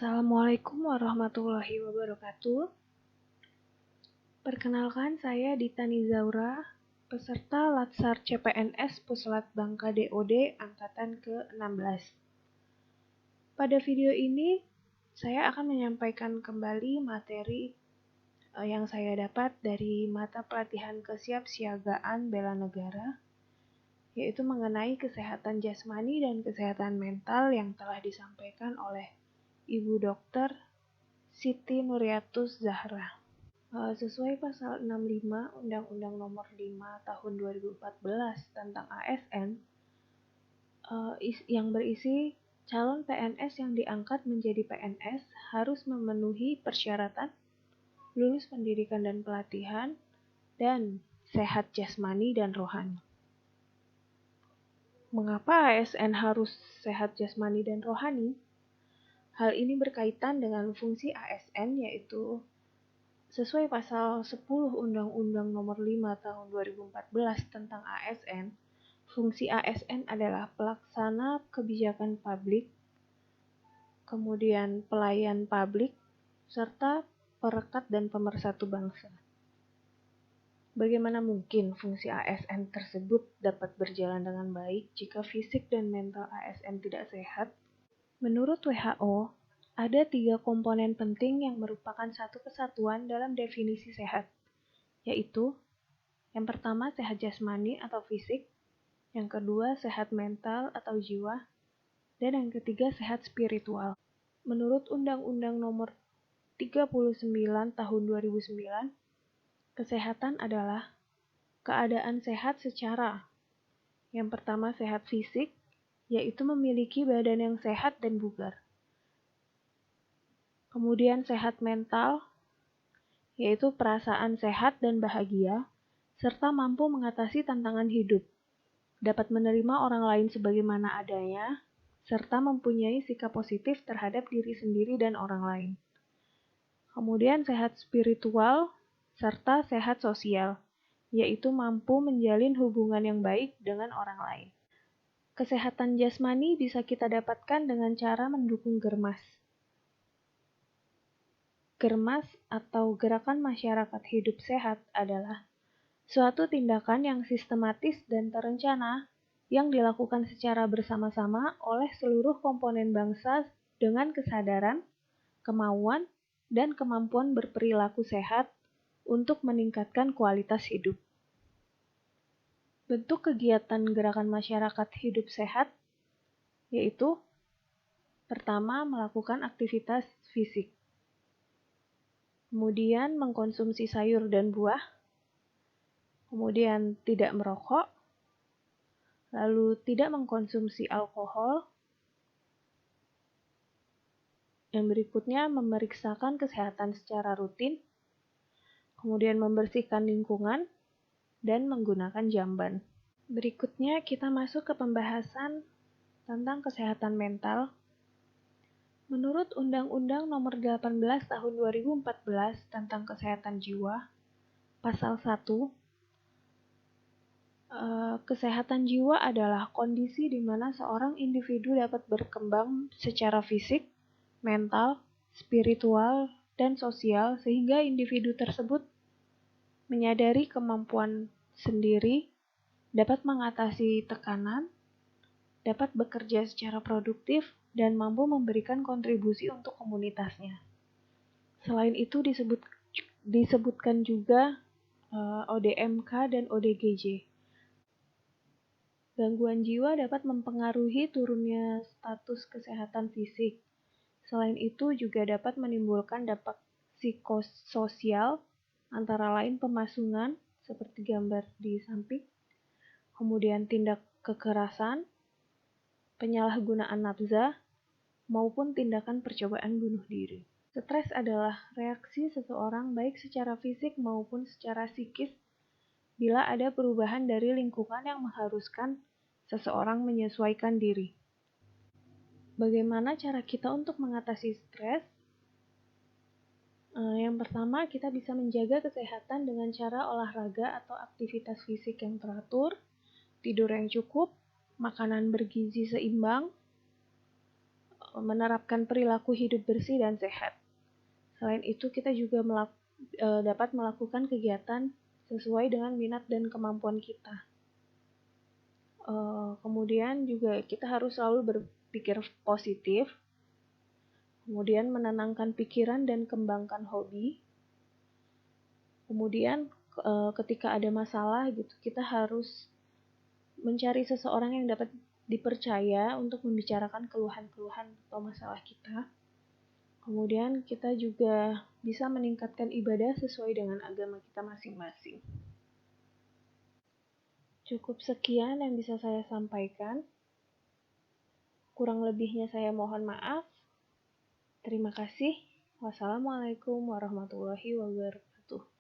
Assalamualaikum warahmatullahi wabarakatuh. Perkenalkan, saya Dita Nizaura, peserta Latsar CPNS Puslat Bangka DOD Angkatan ke-16. Pada video ini, saya akan menyampaikan kembali materi yang saya dapat dari mata pelatihan kesiapsiagaan bela negara, yaitu mengenai kesehatan jasmani dan kesehatan mental yang telah disampaikan oleh Ibu Dr. Siti Nuriatus Zahra. Sesuai pasal 65 Undang-Undang Nomor 5 Tahun 2014 tentang ASN, yang berisi calon PNS yang diangkat menjadi PNS harus memenuhi persyaratan lulus pendidikan dan pelatihan dan sehat jasmani dan rohani. Mengapa ASN harus sehat jasmani dan rohani? Hal ini berkaitan dengan fungsi ASN, yaitu sesuai pasal 10 Undang-Undang Nomor 5 Tahun 2014 tentang ASN, fungsi ASN adalah pelaksana kebijakan publik, kemudian pelayan publik, serta perekat dan pemersatu bangsa. Bagaimana mungkin fungsi ASN tersebut dapat berjalan dengan baik jika fisik dan mental ASN tidak sehat? Menurut WHO, ada 3 komponen penting yang merupakan satu kesatuan dalam definisi sehat, yaitu yang pertama sehat jasmani atau fisik, yang kedua sehat mental atau jiwa, dan yang ketiga sehat spiritual. Menurut Undang-Undang Nomor 39 Tahun 2009, kesehatan adalah keadaan sehat secara yang pertama sehat fisik, yaitu memiliki badan yang sehat dan bugar. Kemudian sehat mental, yaitu perasaan sehat dan bahagia, serta mampu mengatasi tantangan hidup, dapat menerima orang lain sebagaimana adanya, serta mempunyai sikap positif terhadap diri sendiri dan orang lain. Kemudian sehat spiritual, serta sehat sosial, yaitu mampu menjalin hubungan yang baik dengan orang lain. Kesehatan jasmani bisa kita dapatkan dengan cara mendukung Germas. Germas atau Gerakan Masyarakat Hidup Sehat adalah suatu tindakan yang sistematis dan terencana yang dilakukan secara bersama-sama oleh seluruh komponen bangsa dengan kesadaran, kemauan, dan kemampuan berperilaku sehat untuk meningkatkan kualitas hidup. Bentuk kegiatan Gerakan Masyarakat Hidup Sehat yaitu pertama, melakukan aktivitas fisik. Kemudian mengkonsumsi sayur dan buah, kemudian tidak merokok, lalu tidak mengkonsumsi alkohol. Yang berikutnya, memeriksakan kesehatan secara rutin, kemudian membersihkan lingkungan, dan menggunakan jamban. Berikutnya kita masuk ke pembahasan tentang kesehatan mental. Menurut Undang-Undang Nomor 18 Tahun 2014 tentang Kesehatan Jiwa, Pasal 1, kesehatan jiwa adalah kondisi di mana seorang individu dapat berkembang secara fisik, mental, spiritual, dan sosial sehingga individu tersebut menyadari kemampuan sendiri, dapat mengatasi tekanan, dapat bekerja secara produktif, dan mampu memberikan kontribusi untuk komunitasnya. Selain itu disebutkan juga ODMK dan ODGJ. Gangguan jiwa dapat mempengaruhi turunnya status kesehatan fisik. Selain itu juga dapat menimbulkan dampak psikososial, antara lain pemasungan, seperti gambar di samping, kemudian tindak kekerasan, penyalahgunaan nafsa, maupun tindakan percobaan bunuh diri. Stres adalah reaksi seseorang baik secara fisik maupun secara psikis bila ada perubahan dari lingkungan yang mengharuskan seseorang menyesuaikan diri. Bagaimana cara kita untuk mengatasi stres? Yang pertama, kita bisa menjaga kesehatan dengan cara olahraga atau aktivitas fisik yang teratur, tidur yang cukup, makanan bergizi seimbang, menerapkan perilaku hidup bersih dan sehat. Selain itu, kita juga dapat melakukan kegiatan sesuai dengan minat dan kemampuan kita. Kemudian juga kita harus selalu berpikir positif, kemudian menenangkan pikiran dan kembangkan hobi. Kemudian ketika ada masalah gitu, kita harus mencari seseorang yang dapat dipercaya untuk membicarakan keluhan-keluhan atau masalah kita. Kemudian kita juga bisa meningkatkan ibadah sesuai dengan agama kita masing-masing. Cukup sekian yang bisa saya sampaikan. Kurang lebihnya saya mohon maaf. Terima kasih. Wassalamualaikum warahmatullahi wabarakatuh.